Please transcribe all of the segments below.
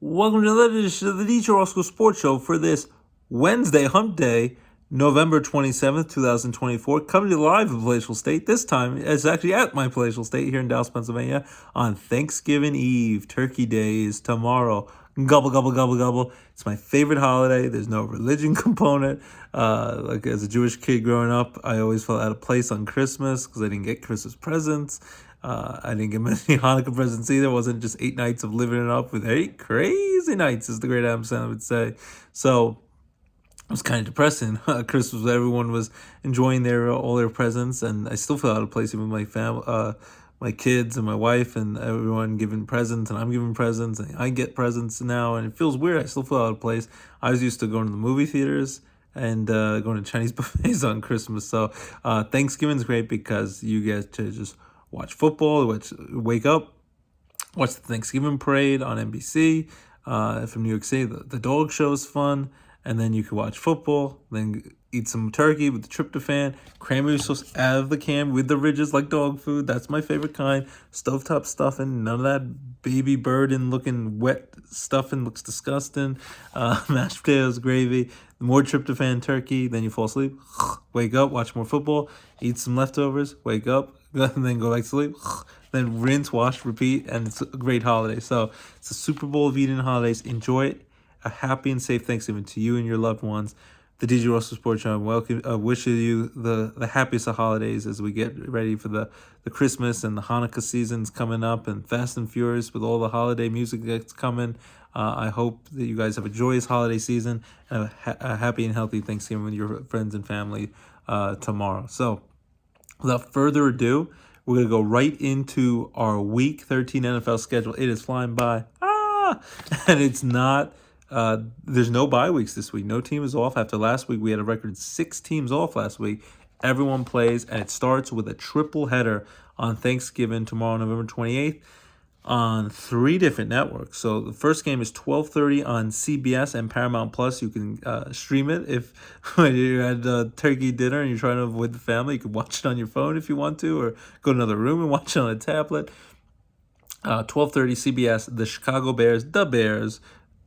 Welcome to the edition of the DJ Roscoe Sports Show for this Wednesday, Hump Day, November 27th, 2024. Coming to you live in Palatial State. This time, it's actually at my Palatial State here in Dallas, Pennsylvania on Thanksgiving Eve. Turkey Day is tomorrow. Gobble, gobble, gobble, gobble. It's my favorite holiday. There's no religion component. Like as a Jewish kid growing up, I always felt out of place on Christmas because I didn't get Christmas presents. I didn't get many Hanukkah presents either. It wasn't just 8 nights of living it up with 8 crazy nights, as the great Adam Sandler would say. So it was kind of depressing. Christmas, everyone was enjoying all their presents, and I still feel out of place even with my family, my kids and my wife, and everyone giving presents, and I'm giving presents, and I get presents now, and it feels weird. I still feel out of place. I was used to going to the movie theaters and going to Chinese buffets on Christmas. So Thanksgiving's great because you get to just watch football, wake up, watch the Thanksgiving parade on NBC from New York City. The dog show is fun. And then you can watch football, then eat some turkey with the tryptophan, cranberry sauce out of the can with the ridges like dog food. That's my favorite kind. Stovetop stuffing, none of that baby burden looking wet stuffing looks disgusting. Mashed potatoes, gravy, more tryptophan turkey. Then you fall asleep, wake up, watch more football, eat some leftovers, wake up, and then go back to sleep. Then rinse, wash, repeat, and it's a great holiday. So it's a Super Bowl of eating holidays. Enjoy it. A happy and safe Thanksgiving to you and your loved ones. The DJ Roscoe Sports Show wishes you the happiest of holidays as we get ready for the Christmas and the Hanukkah seasons coming up, and Fast and Furious with all the holiday music that's coming. I hope that you guys have a joyous holiday season and a happy and healthy Thanksgiving with your friends and family tomorrow. So without further ado, we're going to go right into our Week 13 NFL schedule. It is flying by. And it's not... there's no bye weeks this week. No team is off. After last week, we had a record 6 teams off last week. Everyone plays, and it starts with a triple header on Thanksgiving tomorrow, November 28th, on 3 different networks. So the first game is 12:30 on CBS and Paramount Plus. You can stream it if when you're at turkey dinner and you're trying to avoid the family. You can watch it on your phone if you want to, or go to another room and watch it on a tablet. 12:30 CBS, the Chicago Bears,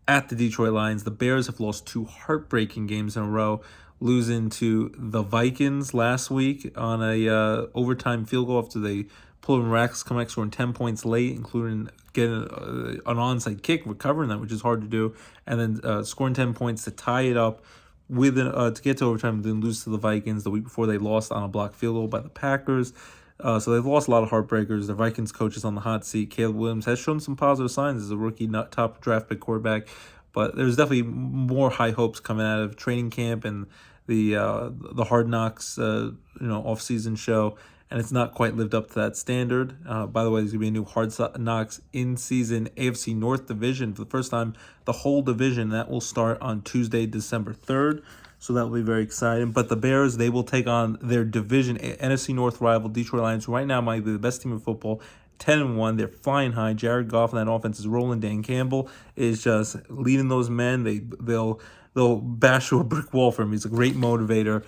at the Detroit Lions. The Bears have lost 2 heartbreaking games in a row, losing to the Vikings last week on a overtime field goal after they pulled a miraculous comeback, scoring 10 points late, including getting an onside kick, recovering that, which is hard to do, and then scoring 10 points to tie it up to get to overtime, then lose to the Vikings. The week before, they lost on a blocked field goal by the Packers. So they've lost a lot of heartbreakers. The Vikings coach is on the hot seat. Caleb Williams has shown some positive signs as a rookie, not top draft pick quarterback, but there's definitely more high hopes coming out of training camp and the Hard Knocks off-season show, and it's not quite lived up to that standard. By the way, there's gonna be a new Hard Knocks in-season AFC North division for the first time, the whole division. That will start on Tuesday, December 3rd. So that will be very exciting. But the Bears, they will take on their division NFC North rival Detroit Lions, who right now might be the best team in football, 10-1. They're flying high. Jared Goff and that offense is rolling. Dan Campbell is just leading those men. They'll bash through a brick wall for him. He's a great motivator.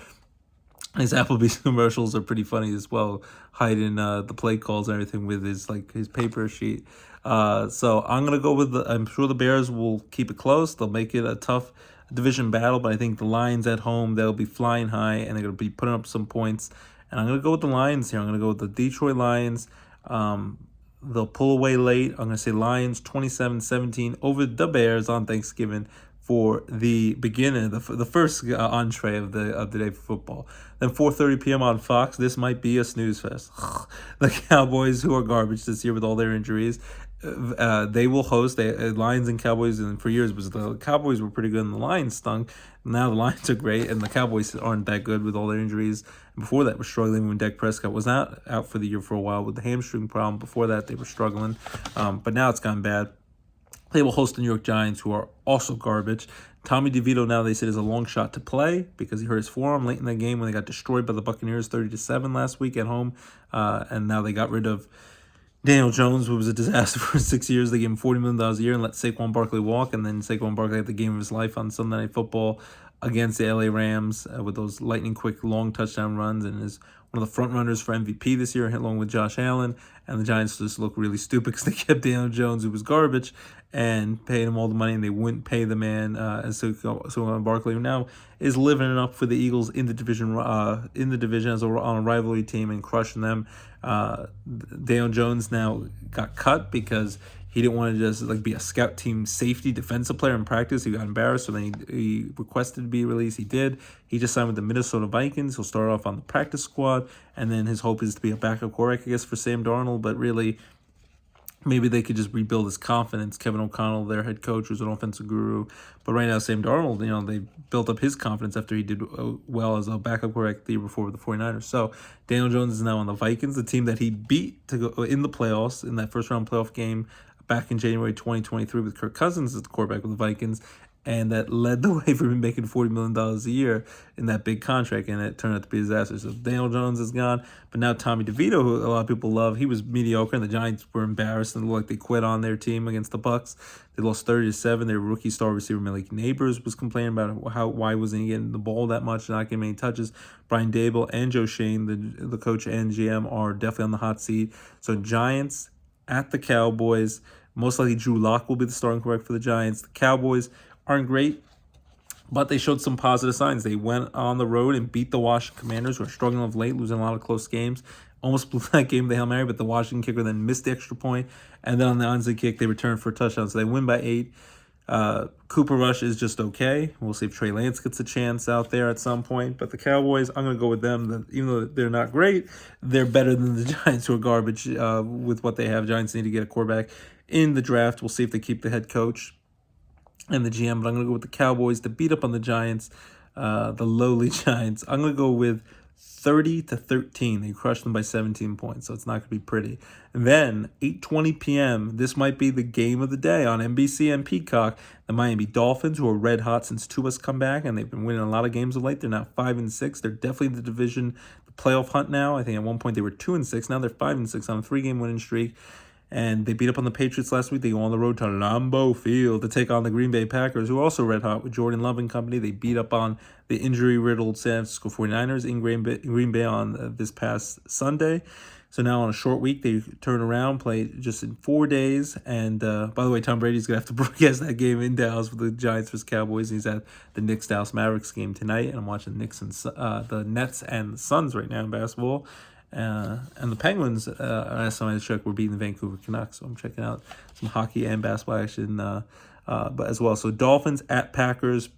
His Applebee's commercials are pretty funny as well, hiding the play calls and everything with his paper sheet. So I'm gonna go with I'm sure the Bears will keep it close. They'll make it a tough division battle, but I think the Lions at home, they'll be flying high and they're gonna be putting up some points. And I'm gonna go with the Lions here. I'm gonna go with the Detroit Lions. They'll pull away late. I'm gonna say Lions 27-17 over the Bears on Thanksgiving for the beginning, the first entree of the day for football. Then 4:30 p.m. on Fox. This might be a snooze fest. The Cowboys, who are garbage this year with all their injuries, they will host Lions and Cowboys. And for years, the Cowboys were pretty good and the Lions stunk. Now the Lions are great and the Cowboys aren't that good with all their injuries. And before that, were struggling when Dak Prescott was out for the year for a while with the hamstring problem. Before that, they were struggling, but now it's gone bad. They will host the New York Giants, who are also garbage. Tommy DeVito now, they said, is a long shot to play because he hurt his forearm late in the game when they got destroyed by the Buccaneers 30-7 last week at home. And now they got rid of Daniel Jones, who was a disaster for 6 years. They gave him $40 million a year and let Saquon Barkley walk. And then Saquon Barkley had the game of his life on Sunday Night Football against the LA Rams with those lightning quick long touchdown runs, and is one of the front runners for MVP this year, along with Josh Allen. And the Giants just look really stupid because they kept Daniel Jones, who was garbage, and paid him all the money, and they wouldn't pay the man. And so Barkley, who now is living it up for the Eagles in the division, as on a rivalry team and crushing them. Daniel Jones now got cut because he didn't want to just be a scout team safety defensive player in practice. He got embarrassed, so then he requested to be released. He did. He just signed with the Minnesota Vikings. He'll start off on the practice squad, and then his hope is to be a backup quarterback, I guess, for Sam Darnold. But really, maybe they could just rebuild his confidence. Kevin O'Connell, their head coach, who's an offensive guru. But right now, Sam Darnold, they built up his confidence after he did well as a backup quarterback the year before with the 49ers. So Daniel Jones is now on the Vikings, the team that he beat to go in the playoffs in that first-round playoff game back in January 2023 with Kirk Cousins as the quarterback with the Vikings, and that led the way for him making $40 million a year in that big contract, and it turned out to be a disaster. So Daniel Jones is gone, but now Tommy DeVito, who a lot of people love, he was mediocre, and the Giants were embarrassed and looked like they quit on their team against the Bucs. They lost 30-7. Their rookie star receiver Malik Neighbors was complaining about why wasn't he getting the ball that much, not getting many touches. Brian Dable and Joe Shane, the coach and GM, are definitely on the hot seat. So Giants at the Cowboys. Most likely Drew Lock will be the starting quarterback for the Giants. The Cowboys aren't great, but they showed some positive signs. They went on the road and beat the Washington Commanders, who are struggling of late, losing a lot of close games. Almost blew that game with the Hail Mary, but the Washington kicker then missed the extra point. And then on the onside kick, they returned for a touchdown. So they win by 8. Cooper Rush is just okay. We'll see if Trey Lance gets a chance out there at some point. But the Cowboys, I'm going to go with them. Even though they're not great, they're better than the Giants, who are garbage with what they have. Giants need to get a quarterback in the draft. We'll see if they keep the head coach and the GM. But I'm going to go with the Cowboys to beat up on the Giants, the lowly Giants. I'm going to go with 30-13. They crushed them by 17 points, so it's not going to be pretty. And then 8:20 p.m., this might be the game of the day on NBC and Peacock. The Miami Dolphins, who are red hot since Tua's come back, and they've been winning a lot of games of late. They're now 5-6. They're definitely in the division, the playoff hunt now. I think at one point they were 2-6. Now they're 5-6 on a 3-game winning streak. And they beat up on the Patriots last week. They go on the road to Lambeau Field to take on the Green Bay Packers, who are also red hot with Jordan Love and company. They beat up on the injury-riddled San Francisco 49ers in Green Bay on this past Sunday. So now on a short week, they turn around, play just in 4 days. And by the way, Tom Brady's going to have to broadcast that game in Dallas with the Giants versus Cowboys. He's at the Knicks-Dallas Mavericks game tonight. And I'm watching the Nets and the Suns right now in basketball. And the Penguins, last time I checked, were beating the Vancouver Canucks. So I'm checking out some hockey and basketball action but as well. So Dolphins at Packers.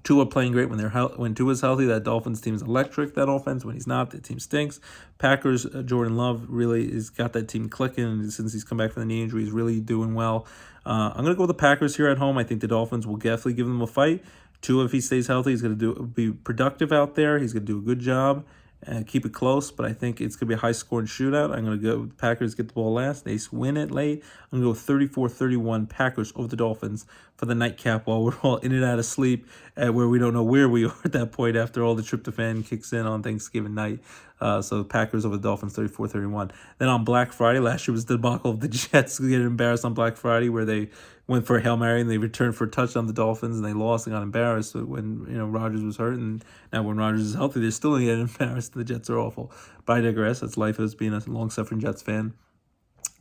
Tua playing great when Tua's healthy. That Dolphins team is electric, that offense. When he's not, the team stinks. Packers, Jordan Love really has got that team clicking. And since he's come back from the knee injury, he's really doing well. I'm going to go with the Packers here at home. I think the Dolphins will definitely give them a fight. Tua, if he stays healthy, he's going to be productive out there. He's going to do a good job and keep it close, but I think it's going to be a high-scoring shootout. I'm going to go with the Packers get the ball last. They win it late. I'm going to go 34-31 Packers over the Dolphins for the nightcap while we're all in and out of sleep where we don't know where we are at that point after all the tryptophan kicks in on Thanksgiving night. So Packers over the Dolphins 34-31. Then on Black Friday, last year was the debacle of the Jets getting embarrassed on Black Friday where they went for a Hail Mary and they returned for a touchdown the Dolphins and they lost and got embarrassed when Rodgers was hurt, and now when Rodgers is healthy they're still getting embarrassed. The Jets are awful. But I digress. That's life as being a long-suffering Jets fan.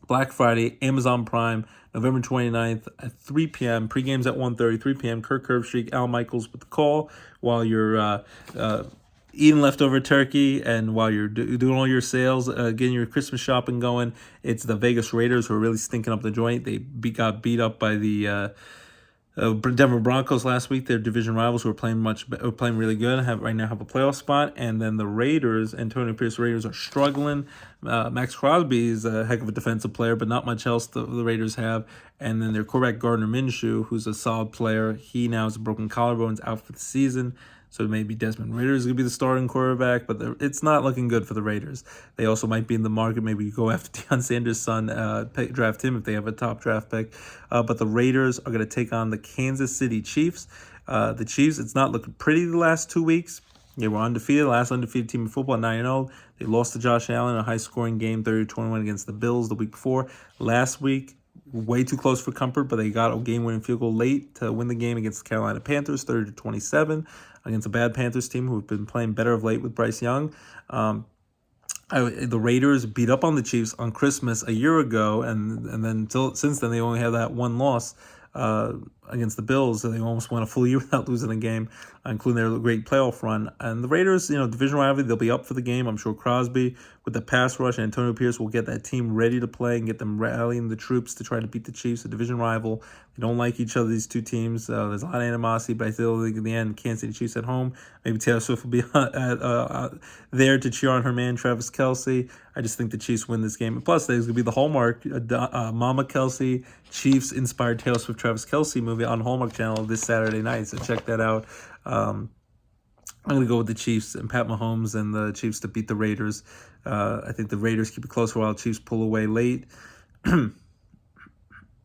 Black Friday, Amazon Prime, November 29th at 3 p.m. Pre-game's at 1:30, 3 p.m. Kirk Herbstreit, Al Michaels with the call while you're eating leftover turkey and while you're doing all your sales, getting your Christmas shopping going. It's the Vegas Raiders who are really stinking up the joint. They got beat up by the Denver Broncos last week. Their division rivals who are playing really good right now have a playoff spot. And then the Raiders, Antonio Pierce Raiders, are struggling. Max Crosby is a heck of a defensive player, but not much else the Raiders have. And then their quarterback Gardner Minshew, who's a solid player, he now has a broken collarbone, is out for the season. So maybe Desmond Ridder is going to be the starting quarterback, but it's not looking good for the Raiders. They also might be in the market. Maybe you go after Deion Sanders' son, draft him if they have a top draft pick. But the Raiders are going to take on the Kansas City Chiefs. The Chiefs, it's not looking pretty the last 2 weeks. They were undefeated, last undefeated team in football, 9-0. They lost to Josh Allen in a high-scoring game, 30-21 against the Bills the week before. Last week, way too close for comfort, but they got a game-winning field goal late to win the game against the Carolina Panthers, 30-27, against a bad Panthers team who've been playing better of late with Bryce Young. The Raiders beat up on the Chiefs on Christmas a year ago, and then since then they only have that one loss against the Bills, so they almost went a full year without losing a game, including their great playoff run. And the Raiders, division rivalry, they'll be up for the game. I'm sure Crosby with the pass rush and Antonio Pierce will get that team ready to play and get them rallying the troops to try to beat the Chiefs, a division rival. They don't like each other, these two teams. There's a lot of animosity, but I still think in the end, Kansas City Chiefs at home. Maybe Taylor Swift will be there to cheer on her man, Travis Kelce. I just think the Chiefs win this game. And plus, there's going to be the Hallmark Mama Kelce Chiefs-inspired Taylor Swift Travis Kelce movie on Hallmark Channel this Saturday night, so check that out. I'm going to go with the Chiefs and Pat Mahomes and the Chiefs to beat the Raiders. I think the Raiders keep it close for a while. Chiefs pull away late. I'll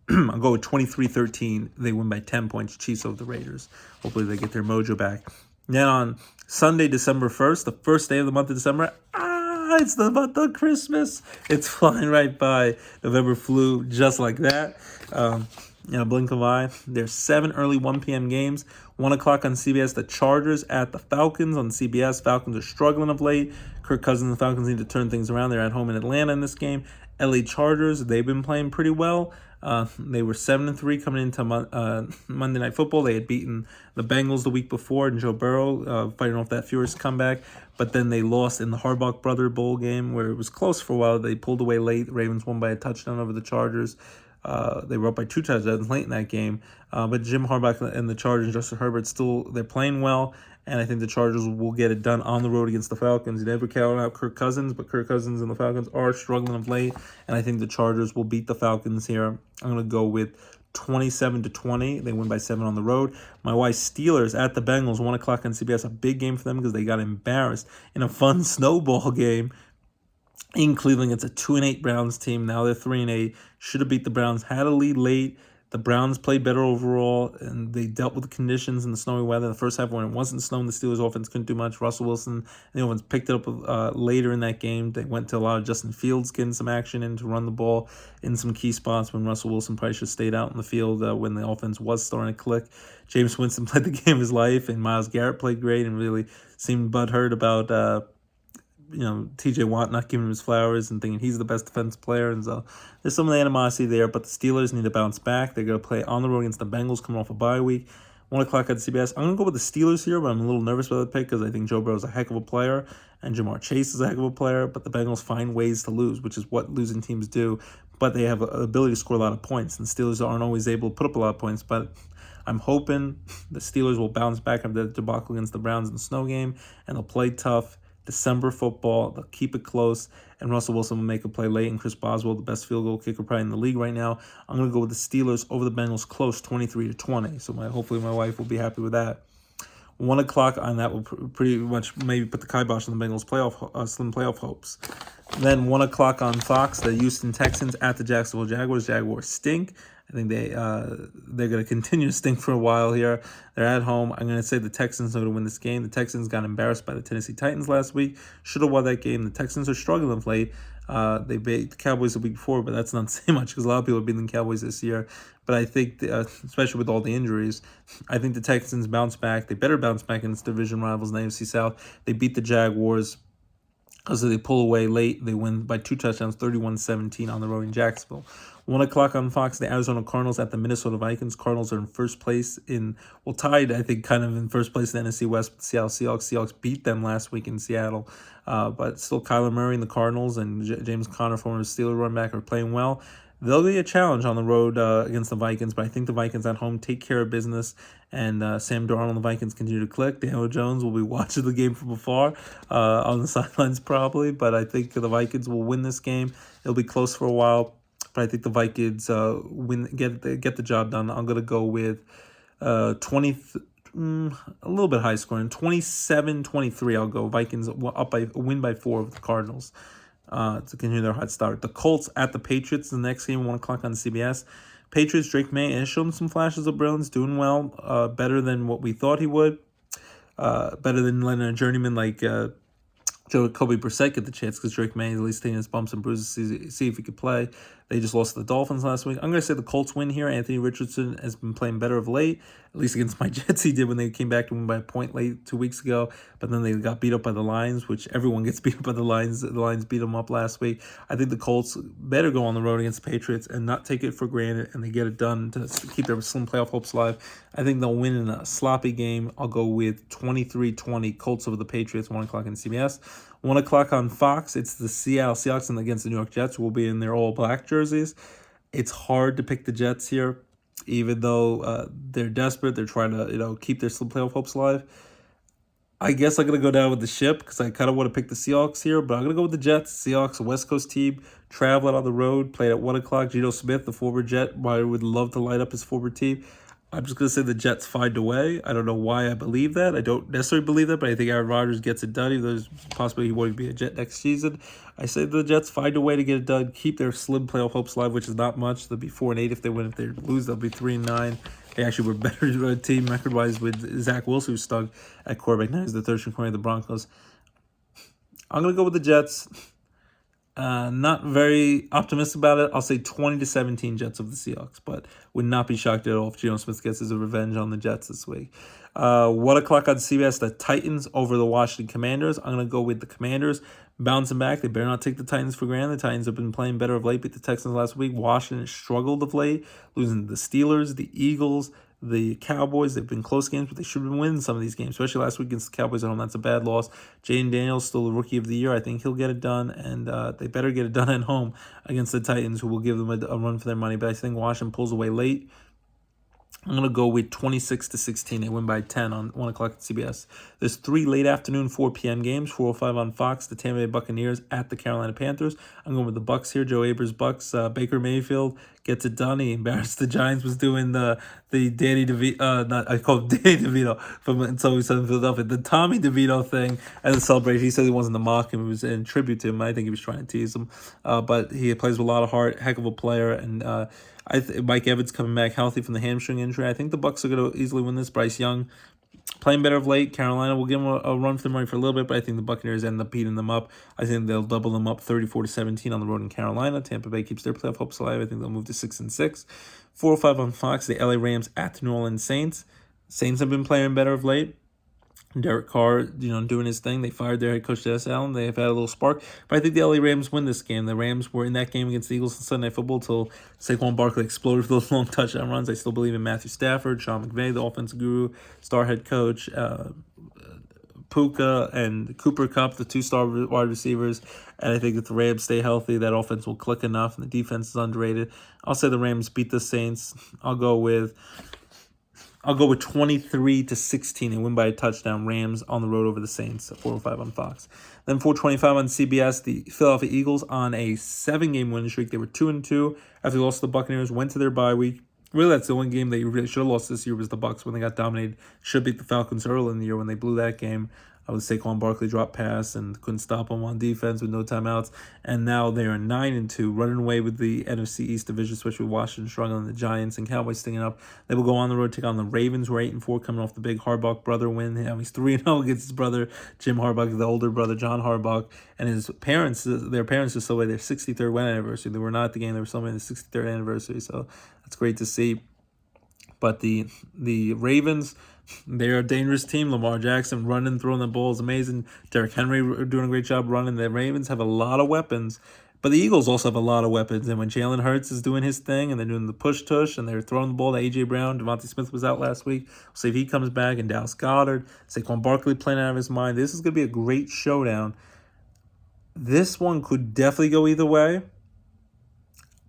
go with 23-13. They win by 10 points. Chiefs over the Raiders. Hopefully they get their mojo back. Then on Sunday, December 1st, the first day of the month of December, it's the month of Christmas. It's flying right by. November flew just like that. Blink of an eye. There's 7 early 1 p.m. games. 1 o'clock on CBS, the Chargers at the Falcons on CBS. Falcons are struggling of late. Kirk Cousins and the Falcons need to turn things around. They're at home in Atlanta in this game. LA Chargers, they've been playing pretty well. They were 7-3 coming into Monday Night Football. They had beaten the Bengals the week before, and Joe Burrow fighting off that furious comeback. But then they lost in the Harbaugh Brother Bowl game where it was close for a while. They pulled away late. The Ravens won by a touchdown over the Chargers. They were up by 2 touchdowns late in that game. But Jim Harbaugh and the Chargers, Justin Herbert, they're playing well. And I think the Chargers will get it done on the road against the Falcons. You never count out Kirk Cousins, but Kirk Cousins and the Falcons are struggling of late. And I think the Chargers will beat the Falcons here. I'm going to go with 27-20. They win by 7 on the road. My wife's Steelers at the Bengals, 1 o'clock on CBS. A big game for them because they got embarrassed in a fun snowball game in Cleveland. It's a 2-8 Browns team. Now they're 3-8. Should have beat the Browns. Had a lead late. The Browns played better overall, and they dealt with the conditions and the snowy weather. The first half, when it wasn't snowing, the Steelers' offense couldn't do much. Russell Wilson and the offense picked it up later in that game. They went to allow Justin Fields getting some action in to run the ball in some key spots when Russell Wilson probably should have stayed out in the field when the offense was starting to click. James Winston played the game of his life, and Myles Garrett played great and really seemed butthurt about TJ Watt not giving him his flowers and thinking he's the best defensive player. And so there's some of the animosity there, but the Steelers need to bounce back. They're going to play on the road against the Bengals coming off a bye week. 1 o'clock at CBS. I'm going to go with the Steelers here, but I'm a little nervous about the pick because I think Joe Burrow is a heck of a player and Jamar Chase is a heck of a player, but the Bengals find ways to lose, which is what losing teams do. But they have an ability to score a lot of points, and the Steelers aren't always able to put up a lot of points, but I'm hoping the Steelers will bounce back after the debacle against the Browns in the snow game, and they'll play tough. December football, they'll keep it close, and Russell Wilson will make a play late, and Chris Boswell, the best field goal kicker probably in the league right now. I'm going to go with the Steelers over the Bengals close, 23-20. So hopefully my wife will be happy with that. 1 o'clock on that will pretty much maybe put the kibosh on the Bengals' slim playoff hopes. Then 1 o'clock on Fox, the Houston Texans at the Jacksonville Jaguars. Jaguars stink. I think they're going to continue to stink for a while here. They're at home. I'm going to say the Texans are going to win this game. The Texans got embarrassed by the Tennessee Titans last week. Should have won that game. The Texans are struggling of late. They beat the Cowboys the week before, but that's not saying much because a lot of people are beating the Cowboys this year. But I think, especially with all the injuries, I think the Texans bounce back. They better bounce back against division rivals in the AFC South. They beat the Jaguars. So they pull away late. They win by 2 touchdowns, 31-17 on the road in Jacksonville. 1 o'clock on Fox, the Arizona Cardinals at the Minnesota Vikings. Cardinals are in first place tied, I think, kind of in first place in the NFC West with the Seattle Seahawks. Seahawks beat them last week in Seattle. But still, Kyler Murray and the Cardinals and James Conner, former Steeler running back, are playing well. There'll be a challenge on the road against the Vikings, but I think the Vikings at home take care of business, and Sam Darnold and the Vikings continue to click. Daniel Jones will be watching the game from afar on the sidelines probably, but I think the Vikings will win this game. It'll be close for a while, but I think the Vikings get the job done. I'm going to go with 20, a little bit high scoring, 27-23. I'll go Vikings win by 4 of the Cardinals. To continue their hot start. The Colts at the Patriots, the next game, 1 o'clock on CBS. Patriots, Drake May has shown some flashes of brilliance, doing well, better than what we thought he would, better than letting a journeyman like Jacoby Brissett get the chance, because Drake May at least taking his bumps and bruises, see if he could play. They just lost to the Dolphins last week. I'm going to say the Colts win here. Anthony Richardson has been playing better of late, at least against my Jets he did when they came back to win by a point late 2 weeks ago. But then they got beat up by the Lions, which everyone gets beat up by the Lions. The Lions beat them up last week. I think the Colts better go on the road against the Patriots and not take it for granted, and they get it done to keep their slim playoff hopes alive. I think they'll win in a sloppy game. I'll go with 23-20 Colts over the Patriots, 1 o'clock in CBS. 1 o'clock on Fox, it's the Seattle Seahawks against the New York Jets, who will be in their all-black jerseys. It's hard to pick the Jets here, even though they're desperate. They're trying to keep their slim playoff hopes alive. I guess I'm going to go down with the ship because I kind of want to pick the Seahawks here, but I'm going to go with the Jets. Seahawks, a West Coast team, traveling on the road, played at 1 o'clock. Geno Smith, the former Jet, I would love to light up his former team. I'm just going to say the Jets find a way. I don't know why I believe that. I don't necessarily believe that, but I think Aaron Rodgers gets it done. Even though there's possibly he won't be a Jet next season. I say the Jets find a way to get it done, keep their slim playoff hopes alive, which is not much. They'll be 4-8 if they win. If they lose, they'll be 3-9. They actually were better team record-wise with Zach Wilson, who's stuck at quarterback. Now he's the third string quarterback of the Broncos. I'm going to go with the Jets. Not very optimistic about it. I'll say 20-17 Jets of the Seahawks, but would not be shocked at all if Geno Smith gets his revenge on the Jets this week. 1 o'clock on CBS, the Titans over the Washington Commanders. I'm going to go with the Commanders bouncing back. They better not take the Titans for granted. The Titans have been playing better of late, beat the Texans last week. Washington struggled of late, losing to the Steelers, the Eagles, the Cowboys. They've been close games, but they should have been winning some of these games, especially last week against the Cowboys at home. That's a bad loss. Jaden Daniels, still the Rookie of the Year. I think he'll get it done, and they better get it done at home against the Titans, who will give them a run for their money. But I think Washington pulls away late. I'm going to go with 26-16. They win by 10 on 1 o'clock at CBS. There's 3 late afternoon, 4 p.m. games. 4:05 on Fox, the Tampa Bay Buccaneers at the Carolina Panthers. I'm going with the Bucks here. Joe Abers Bucks. Baker Mayfield gets it done. He embarrassed the Giants. Was doing the Danny DeVito, I call him Danny DeVito from It's Always Sunny in Philadelphia. The Tommy DeVito thing and the celebration. He said he wasn't to mock him. It was in tribute to him. I think he was trying to tease him. But he plays with a lot of heart. Heck of a player. And Mike Evans coming back healthy from the hamstring injury. I think the Bucks are going to easily win this. Bryce Young playing better of late. Carolina will give them a run for their money for a little bit, but I think the Buccaneers end up beating them up. I think they'll double them up 34-17 on the road in Carolina. Tampa Bay keeps their playoff hopes alive. I think they'll move to 6-6. 4:05 on Fox, the LA Rams at the New Orleans Saints. Saints have been playing better of late. Derek Carr, doing his thing. They fired their head coach, Dennis Allen. They have had a little spark. But I think the LA Rams win this game. The Rams were in that game against the Eagles on Sunday Night Football until Saquon Barkley exploded for those long touchdown runs. I still believe in Matthew Stafford, Sean McVay, the offensive guru, star head coach, Puka and Cooper Kupp, the 2-star wide receivers. And I think if the Rams stay healthy, that offense will click enough, and the defense is underrated. I'll say the Rams beat the Saints. I'll go with 23-16 and win by a touchdown. Rams on the road over the Saints at 4:05 on Fox. Then 4:25 on CBS, the Philadelphia Eagles on a 7-game winning streak. They were 2-2 after they lost to the Buccaneers, went to their bye week. Really, that's the only game they really should have lost this year was the Bucs when they got dominated. Should beat the Falcons early in the year when they blew that game. With Saquon Barkley dropped pass and couldn't stop them on defense with no timeouts. And now they are 9-2, running away with the NFC East division, especially with Washington struggling, the Giants and Cowboys stinging up. They will go on the road, take on the Ravens, who are 8-4, coming off the big Harbaugh brother win. He's 3-0 against his brother, Jim Harbaugh, the older brother, John Harbaugh. And his parents, their parents just celebrated their 63rd wedding anniversary. They were not at the game. They were celebrating the 63rd anniversary. So that's great to see. But the Ravens, they're a dangerous team. Lamar Jackson running, throwing the ball is amazing. Derrick Henry doing a great job running. The Ravens have a lot of weapons, but the Eagles also have a lot of weapons. And when Jalen Hurts is doing his thing and they're doing the push-tush and they're throwing the ball to A.J. Brown, Devontae Smith was out last week. We'll see if he comes back, and Dallas Goedert, Saquon Barkley playing out of his mind. This is going to be a great showdown. This one could definitely go either way.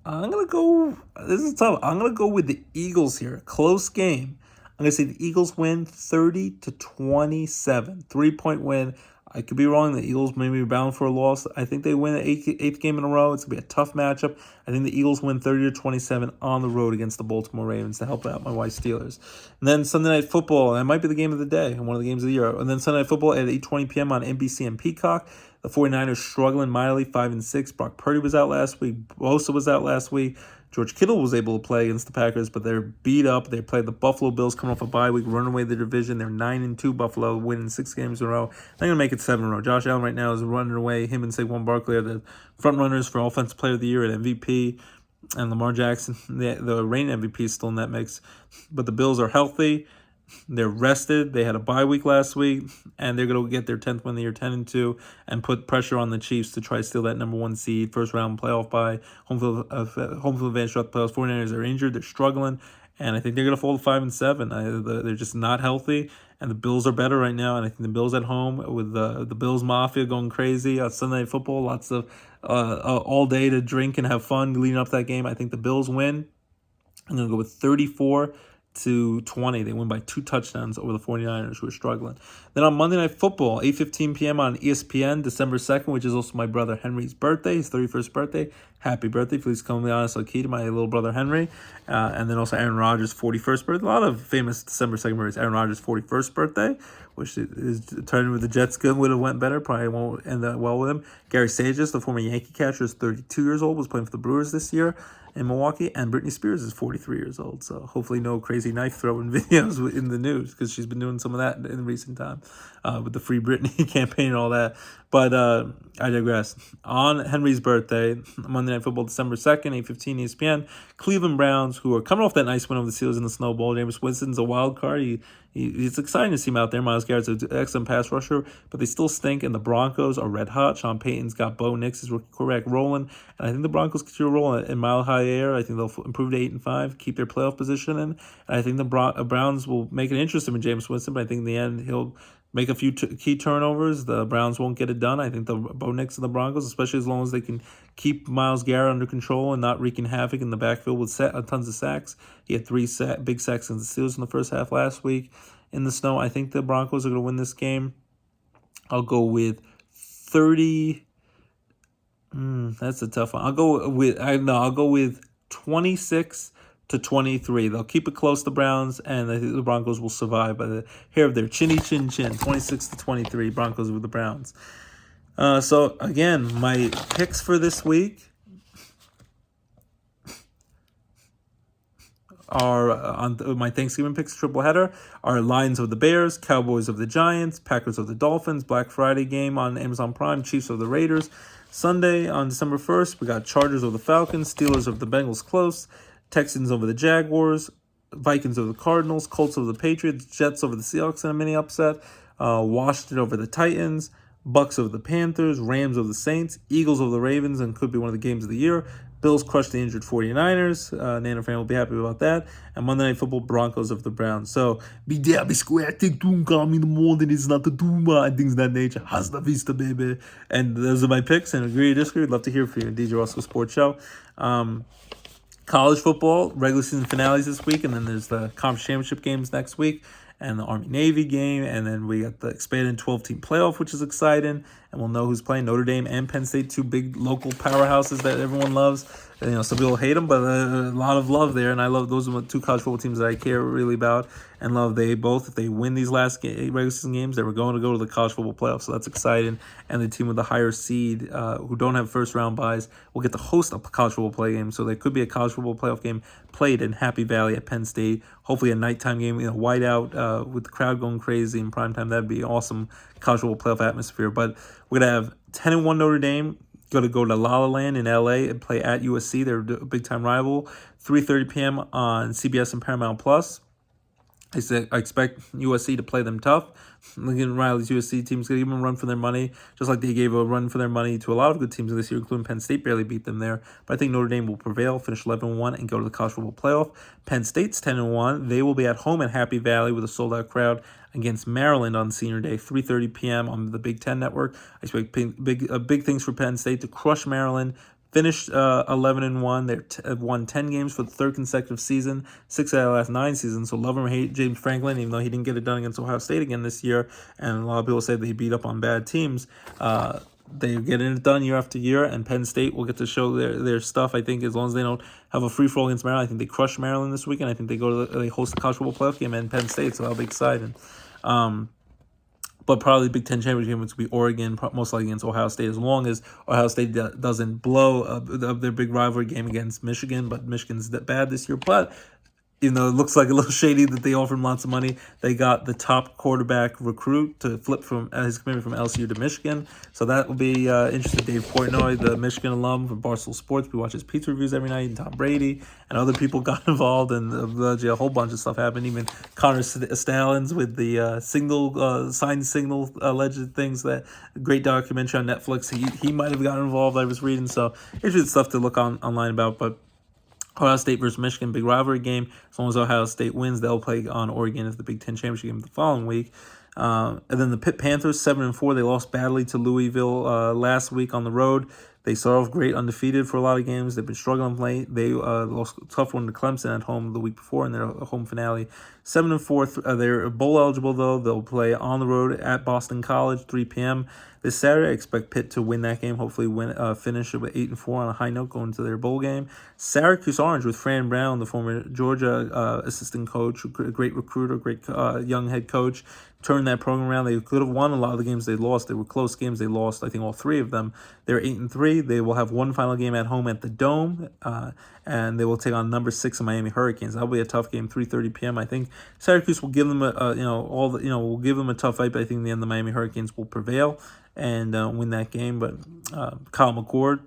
I'm going to go, this is tough. I'm going to go with the Eagles here. Close game. I'm going to say the Eagles win 30-27. 3-point win. I could be wrong. The Eagles may be bound for a loss. I think they win the eighth game in a row. It's going to be a tough matchup. I think the Eagles win 30-27 on the road against the Baltimore Ravens to help out my white Steelers. And then Sunday Night Football. That might be the game of the day and one of the games of the year. And then Sunday Night Football at 8:20 p.m. on NBC and Peacock. The 49ers struggling mightily, 5-6. Brock Purdy was out last week. Bosa was out last week. George Kittle was able to play against the Packers, but they're beat up. They played the Buffalo Bills coming off a bye week, running away the division. They're 9-2 Buffalo, winning 6 games in a row. They're going to make it 7 in a row. Josh Allen right now is running away. Him and Saquon Barkley are the front runners for Offensive Player of the Year and MVP. and Lamar Jackson, the reigning MVP, is still in that mix. But the Bills are healthy. They're rested. They had a bye week last week, and they're going to get their 10th win of the year, 10-2, and put pressure on the Chiefs to try to steal that number one seed, first round playoff bye, home field advantage throughout the playoffs. 49ers are injured. They're struggling, and I think they're going to fall to 5-7. They're just not healthy, and the Bills are better right now. And I think the Bills at home with the Bills Mafia going crazy on Sunday Night Football, lots of all day to drink and have fun leading up to that game. I think the Bills win. I'm going to go with 34-20. They win by 2 touchdowns over the 49ers, who are struggling. Then on Monday Night Football, 8:15 p.m. on ESPN, December 2nd, which is also my brother Henry's birthday, his 31st birthday. Happy birthday. Please come be honest, key to my little brother Henry. And then also Aaron Rodgers' 41st birthday. A lot of famous December 2nd birthdays. Aaron Rodgers' 41st birthday, which is turning with the Jets good, would have went better. Probably won't end that well with him. Gary Sages, the former Yankee catcher, is 32 years old, was playing for the Brewers this year in Milwaukee, and Britney Spears is 43 years old. So hopefully no crazy knife throwing videos in the news, because she's been doing some of that in recent time with the Free Britney campaign and all that. But I digress. On Henry's birthday, Monday Night Football, December 2nd, 8:15 ESPN, Cleveland Browns, who are coming off that nice win over the Steelers in the Snow Bowl. Jameis Winston's a wild card. It's exciting to see him out there. Myles Garrett's an excellent pass rusher, but they still stink, and the Broncos are red hot. Sean Payton's got Bo Nix, his rookie quarterback, rolling, and I think the Broncos continue rolling in Mile High Air. I think they'll improve to 8-5, keep their playoff position, and I think the Browns will make it interesting with Jameis Winston, but I think in the end he'll make a few key turnovers. The Browns won't get it done. I think the Bo Nix and the Broncos, especially as long as they can keep Myles Garrett under control and not wreaking havoc in the backfield with tons of sacks. He had 3 big sacks against the Steelers in the first half last week in the snow. I think the Broncos are going to win this game. I'll go with 30. That's a tough one. I'll go with 26-23. They'll keep it close, the Browns, and I think the Broncos will survive by the hair of their chinny chin chin. 26-23, Broncos with the Browns. So again, my picks for this week are on my Thanksgiving picks triple header are Lions of the Bears, Cowboys of the Giants, Packers of the Dolphins, Black Friday game on Amazon Prime, Chiefs of the Raiders. Sunday on December 1st, we got Chargers of the Falcons, Steelers of the Bengals close, Texans over the Jaguars, Vikings over the Cardinals, Colts over the Patriots, Jets over the Seahawks in a mini upset, Washington over the Titans, Bucks over the Panthers, Rams over the Saints, Eagles over the Ravens, and could be one of the games of the year. Bills crushed the injured 49ers. Nana fan will be happy about that. And Monday Night Football, Broncos of the Browns. So, be there, be square, take two, call me in the morning, it's not the Duma, and things of that nature. Hasta vista, baby. And those are my picks, and agree or disagree, I'd love to hear from you. DJ Roscoe Sports Show. College football, regular season finales this week, and then there's the conference championship games next week, and the Army-Navy game, and then we got the expanded 12-team playoff, which is exciting, and we'll know who's playing. Notre Dame and Penn State, 2 big local powerhouses that everyone loves. And, some people hate them, but a lot of love there, and I love those are the 2 college football teams that I care really about and love. They both, if they win these last 8 regular season games, they were going to go to the college football playoff, so that's exciting. And the team with the higher seed, who don't have first-round byes, will get to host a college football play game, so there could be a college football playoff game played in Happy Valley at Penn State. Hopefully a nighttime game, whiteout with the crowd going crazy in primetime. That'd be awesome college football playoff atmosphere. But we're going to have 10-1 Notre Dame. Going to go to La La Land in LA and play at USC. They're a big-time rival. 3:30 p.m. on CBS and Paramount Plus. I expect USC to play them tough. Lincoln Riley's USC team's going to give them a run for their money, just like they gave a run for their money to a lot of good teams this year, including Penn State barely beat them there. But I think Notre Dame will prevail, finish 11-1, and go to the college football playoff. Penn State's 10-1. They will be at home at Happy Valley with a sold-out crowd against Maryland on Senior Day, 3:30 p.m. on the Big Ten Network. I expect big things for Penn State to crush Maryland. Finished 11-1. They've won 10 games for the 3rd consecutive season, 6 out of the last 9 seasons. So love him or hate James Franklin, even though he didn't get it done against Ohio State again this year. And a lot of people say that he beat up on bad teams. They're getting it done year after year, and Penn State will get to show their stuff. I think as long as they don't have a free-for-all against Maryland, I think they crush Maryland this weekend. I think they host the college football playoff game in Penn State, so that'll be exciting. But probably the Big Ten championship game will be Oregon, most likely against Ohio State, as long as Ohio State doesn't blow up their big rivalry game against Michigan. But Michigan's bad this year. But even though it looks like a little shady that they offered him lots of money, they got the top quarterback recruit to flip from his commitment from LSU to Michigan. So that will be interesting. Dave Portnoy, the Michigan alum from Barstool Sports, we watch his pizza reviews every night, and Tom Brady and other people got involved, and a whole bunch of stuff happened. Even Connor Stallings with the signed signal alleged things, that great documentary on Netflix. He might have gotten involved, I was reading. So interesting stuff to look online about. But Ohio State versus Michigan, big rivalry game. As long as Ohio State wins, they'll play on Oregon at the Big Ten championship game the following week. And then the Pitt Panthers, 7-4. They lost badly to Louisville last week on the road. They started off great, undefeated for a lot of games. They've been struggling late. They lost a tough one to Clemson at home the week before in their home finale. 7-4. They're bowl eligible, though. They'll play on the road at Boston College, 3 p.m. this Saturday. I expect Pitt to win that game. Hopefully finish with 8-4 on a high note going to their bowl game. Syracuse Orange with Fran Brown, the former Georgia assistant coach, great recruiter, great young head coach, turned that program around. They could have won a lot of the games they lost. They were close games. They lost, I think, all 3 of them. They're 8-3. They will have one final game at home at the Dome, and they will take on number 6 of Miami Hurricanes. That'll be a tough game, 3:30 p.m. I think Syracuse will give them will give them a tough fight, but I think in the end the Miami Hurricanes will prevail and win that game. But Kyle McCord,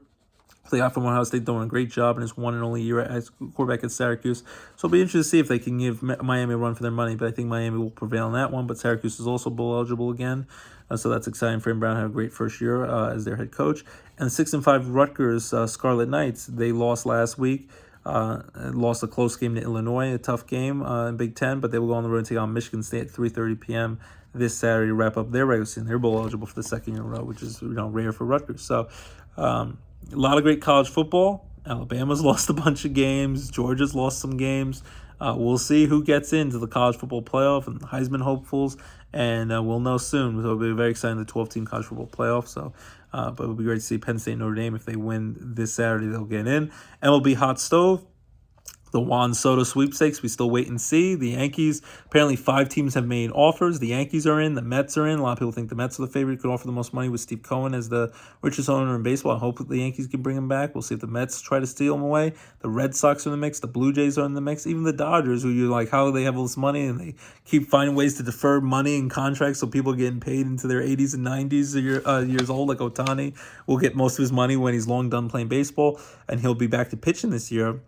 they got from Ohio State, doing a great job in his one and only year as quarterback at Syracuse. So it'll be interesting to see if they can give Miami a run for their money, but I think Miami will prevail in that one. But Syracuse is also bowl eligible again, so that's exciting. Fran Brown had a great first year as their head coach. And 6-5 Rutgers Scarlet Knights, they lost last week. Lost a close game to Illinois, a tough game in Big Ten, but they will go on the road and take on Michigan State at 3:30 p.m. this Saturday to wrap up their regular season. They're bowl eligible for the second year in a row, which is rare for Rutgers. So a lot of great college football. Alabama's lost a bunch of games. Georgia's lost some games. We'll see who gets into the college football playoff and the Heisman hopefuls, and we'll know soon. So it'll be very exciting, the 12-team college football playoff. So, but it'll be great to see Penn State and Notre Dame. If they win this Saturday, they'll get in. MLB Hot Stove, the Juan Soto sweepstakes, we still wait and see. The Yankees, apparently 5 teams have made offers. The Yankees are in. The Mets are in. A lot of people think the Mets are the favorite, could offer the most money with Steve Cohen as the richest owner in baseball. I hope the Yankees can bring him back. We'll see if the Mets try to steal him away. The Red Sox are in the mix. The Blue Jays are in the mix. Even the Dodgers, who you're like, how do they have all this money? And they keep finding ways to defer money and contracts so people are getting paid into their 80s and 90s years old. Like Ohtani will get most of his money when he's long done playing baseball, and he'll be back to pitching this year.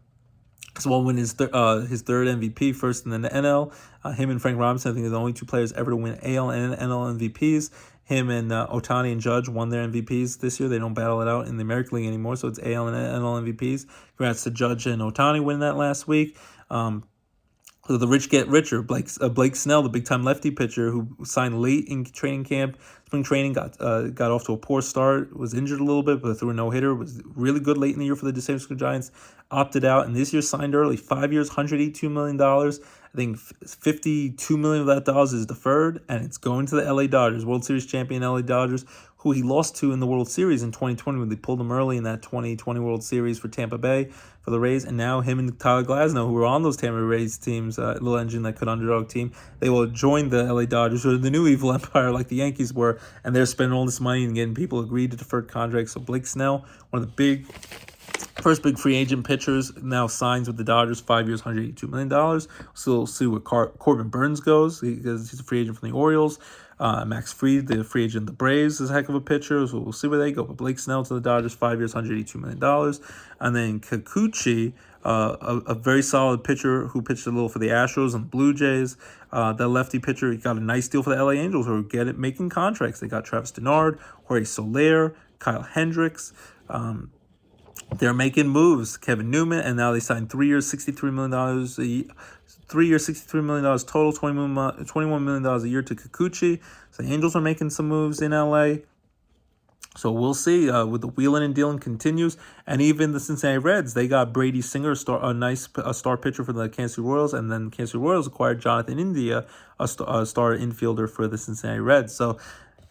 So we'll win his third MVP, first in the NL. Him and Frank Robinson, I think, are the only 2 players ever to win AL and NL MVPs. Him and Ohtani and Judge won their MVPs this year. They don't battle it out in the American League anymore, so it's AL and NL MVPs. Congrats to Judge and Ohtani winning that last week. So the rich get richer. Blake Snell, the big-time lefty pitcher who signed late in training camp, spring training, got off to a poor start, was injured a little bit, but threw a no-hitter, was really good late in the year for the San Francisco Giants, opted out, and this year signed early, 5 years, $182 million. I think $52 million of that dollars is deferred, and it's going to the LA Dodgers, World Series champion LA Dodgers, who he lost to in the World Series in 2020 when they pulled him early in that 2020 World Series for Tampa Bay for the Rays. And now him and Tyler Glasnow, who were on those Tampa Bay Rays teams, little engine that could underdog team, they will join the LA Dodgers, or the new evil empire like the Yankees were, and they're spending all this money and getting people agreed to deferred contracts. So Blake Snell, one of the first big free agent pitchers, now signs with the Dodgers, 5 years, $182 million. So we'll see where Corbin Burns goes, because he's a free agent from the Orioles. Max Fried, the free agent of the Braves, is a heck of a pitcher, so we'll see where they go. But Blake Snell to the Dodgers, 5 years, $182 million. And then Kikuchi, a very solid pitcher who pitched a little for the Astros and the Blue Jays. That lefty pitcher, he got a nice deal for the LA Angels, who are making contracts. They got Travis Denard, Jorge Soler, Kyle Hendricks. They're making moves. Kevin Newman, and now they signed 3 years, $63 million. 3 years, $63 million total, $21 million a year to Kikuchi. So the Angels are making some moves in LA. So we'll see. With the wheeling and dealing continues, and even the Cincinnati Reds, they got Brady Singer, a star pitcher for the Kansas City Royals, and then Kansas City Royals acquired Jonathan India, a star infielder for the Cincinnati Reds. So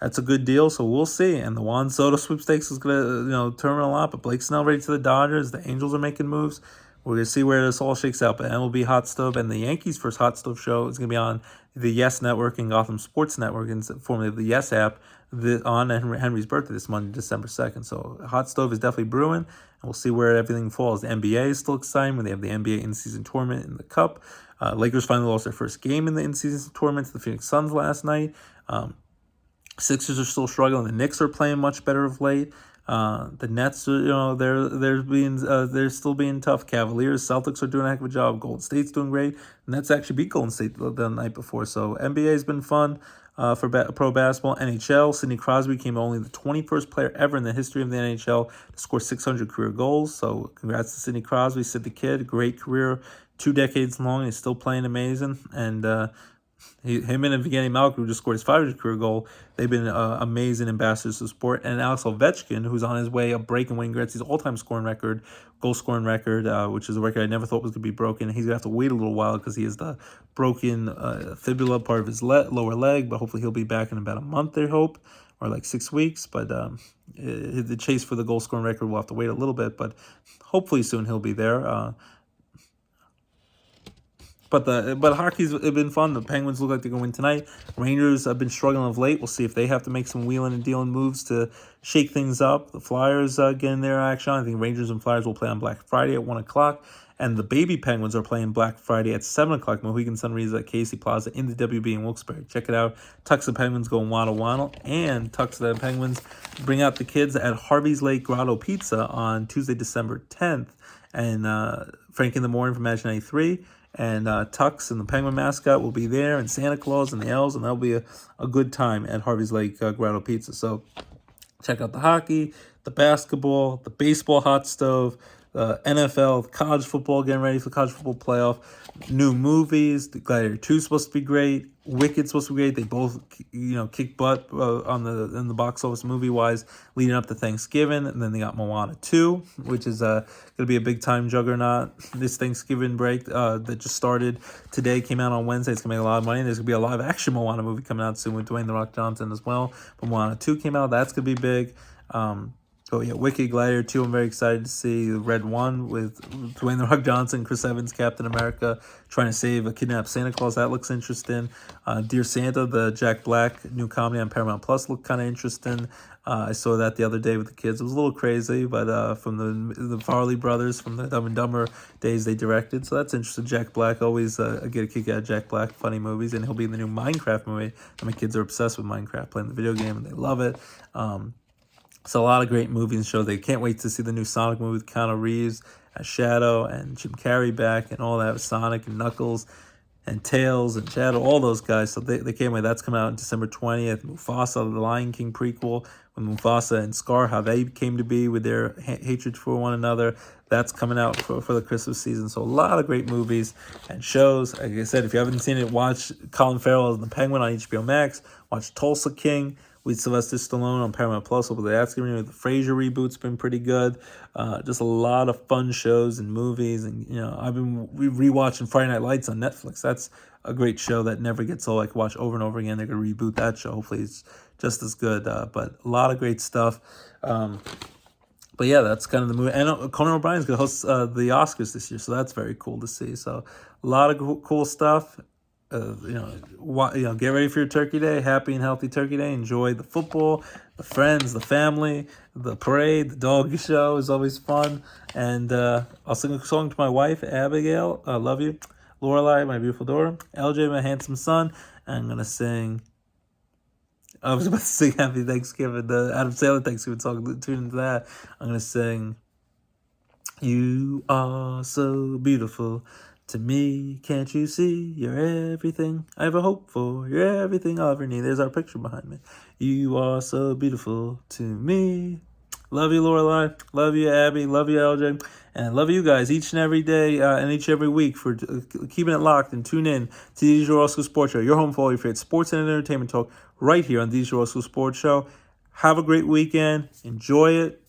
that's a good deal. So we'll see. And the Juan Soto sweepstakes is gonna turn a lot. But Blake Snell ready to the Dodgers. The Angels are making moves. we're going to see where this all shakes out. But MLB Hot Stove and the Yankees' first Hot Stove show is going to be on the Yes Network and Gotham Sports Network, and formerly the Yes app, on Henry's birthday this Monday, December 2nd. So Hot Stove is definitely brewing, and we'll see where everything falls. The NBA is still exciting when they have the NBA in-season tournament in the Cup. Lakers finally lost their first game in the in-season tournament to the Phoenix Suns last night. Sixers are still struggling. The Knicks are playing much better of late. The Nets, they're still being tough. Cavaliers, Celtics are doing a heck of a job. Golden State's doing great. Nets actually beat Golden State the night before. So NBA's been fun for pro basketball. NHL, Sidney Crosby became only the 21st player ever in the history of the NHL to score 600 career goals. So congrats to Sidney Crosby, Sid the Kid. Great career, 2 decades long. He's still playing amazing. And him and Evgeny Malkin, who just scored his 500 career goal, they've been amazing ambassadors to sport. And Alex Ovechkin, who's on his way of breaking Wayne Gretzky's all-time goal scoring record, which is a record I never thought was going to be broken. He's going to have to wait a little while because he has the broken fibula part of his lower leg, but hopefully he'll be back in about a month, they hope, or like 6 weeks. But the chase for the goal scoring record will have to wait a little bit, but hopefully soon he'll be there. But hockey's been fun. The Penguins look like they're going to win tonight. Rangers have been struggling of late. We'll see if they have to make some wheeling and dealing moves to shake things up. The Flyers getting their action. I think Rangers and Flyers will play on Black Friday at 1 o'clock. And the baby Penguins are playing Black Friday at 7 o'clock. Mohegan Sun Reeds at Casey Plaza in the WB in Wilkes-Barre. Check it out. Tux and Penguins going waddle. And Tux and Penguins bring out the kids at Harvey's Lake Grotto Pizza on Tuesday, December 10th. And Frank in the Morning from Magic 93. And Tux and the Penguin mascot will be there, and Santa Claus and the elves, and that'll be a good time at Harvey's Lake Grotto Pizza. So check out the hockey, the basketball, the baseball hot stove, NFL, college football, getting ready for the college football playoff, new movies. The Gladiator 2 is supposed to be great. Wicked's supposed to be great. They both, kick butt in the box office movie-wise leading up to Thanksgiving. And then they got Moana 2, which is going to be a big-time juggernaut this Thanksgiving break that just started today, came out on Wednesday. It's going to make a lot of money. There's going to be a live-action Moana movie coming out soon with Dwayne The Rock Johnson as well. But Moana 2 came out. That's going to be big. Wicked, Gladiator 2, I'm very excited to see. The Red 1 with Dwayne The Rock Johnson, Chris Evans, Captain America, trying to save a kidnapped Santa Claus. That looks interesting. Dear Santa, the Jack Black new comedy on Paramount Plus, looked kind of interesting. I saw that the other day with the kids. It was a little crazy, but from the Farley brothers from the Dumb and Dumber days they directed. So that's interesting. Jack Black, always I get a kick out of Jack Black, funny movies. And he'll be in the new Minecraft movie. And my kids are obsessed with Minecraft, playing the video game, and they love it. So a lot of great movies and shows. They can't wait to see the new Sonic movie with Keanu Reeves as Shadow and Jim Carrey back and all that with Sonic and Knuckles and Tails and Shadow, all those guys. So they can't wait. That's coming out on December 20th. Mufasa, the Lion King prequel with Mufasa and Scar, how they came to be with their hatred for one another. That's coming out for the Christmas season. So a lot of great movies and shows. Like I said, if you haven't seen it, watch Colin Farrell as the Penguin on HBO Max. Watch Tulsa King with Sylvester Stallone on Paramount Plus. Hopefully that's going to be. The Frasier reboot's been pretty good. Just a lot of fun shows and movies. And, I've been rewatching Friday Night Lights on Netflix. That's a great show that never gets old. I can watch over and over again. They're going to reboot that show. Hopefully it's just as good. But a lot of great stuff. But yeah, that's kind of the movie. And Conan O'Brien's going to host the Oscars this year. So that's very cool to see. So a lot of cool stuff. Get ready for your Turkey Day. Happy and healthy Turkey Day. Enjoy the football, the friends, the family, the parade, the dog show is always fun. And I'll sing a song to my wife, Abigail. I love you. Lorelai, my beautiful daughter. LJ, my handsome son. And I'm going to sing. I was about to sing Happy Thanksgiving, the Adam Sandler Thanksgiving song. Tune into that. I'm going to sing, You Are So Beautiful to me, can't you see? You're everything I ever hope for. You're everything I'll ever need. There's our picture behind me. You are so beautiful to me. Love you, Lorelai. Love you, Abby. Love you, LJ. And love you guys each and every day and each and every week for keeping it locked and tune in to the DJ Roscoe Sports Show. Your home for all your favorite sports and entertainment talk right here on the DJ Roscoe Sports Show. Have a great weekend. Enjoy it.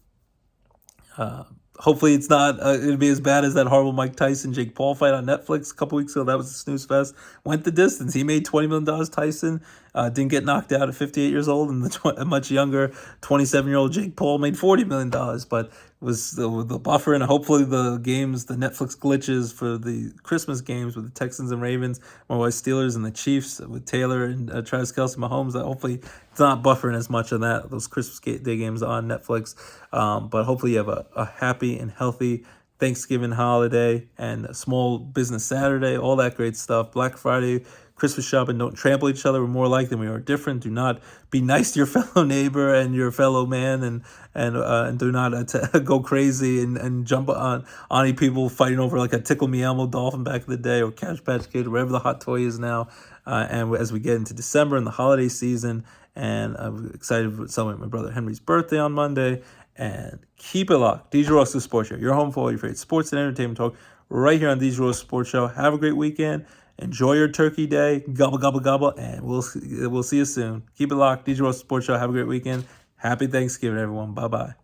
Hopefully it's not going to be as bad as that horrible Mike Tyson-Jake Paul fight on Netflix a couple weeks ago. That was a snooze fest. Went the distance. He made $20 million. Tyson didn't get knocked out at 58 years old. And the much younger 27-year-old Jake Paul made $40 million. But was the buffer, and hopefully the games, the Netflix glitches for the Christmas games with the Texans and Ravens, my wife Steelers and the Chiefs with Taylor and Travis Kelce Mahomes. That hopefully it's not buffering as much of those Christmas Day games on Netflix. But hopefully you have a happy and healthy Thanksgiving holiday and a small business Saturday, all that great stuff. Black Friday, Christmas shopping. Don't trample each other. We're more alike than we are different. Do not be nice to your fellow neighbor and your fellow man, and do not go crazy and jump on people fighting over like a Tickle Me Elmo dolphin back in the day, or Cash Patch Kid, or whatever the hot toy is now. And as we get into December and the holiday season, and I'm excited to celebrate my brother Henry's birthday on Monday. And keep it locked. DJ Roscoe Sports Show. Your home for all your favorite sports and entertainment talk right here on DJ Roscoe Sports Show. Have a great weekend. Enjoy your turkey day. Gobble, gobble, gobble. And we'll see you soon. Keep it locked. DJ Roscoe Sports Show. Have a great weekend. Happy Thanksgiving, everyone. Bye-bye.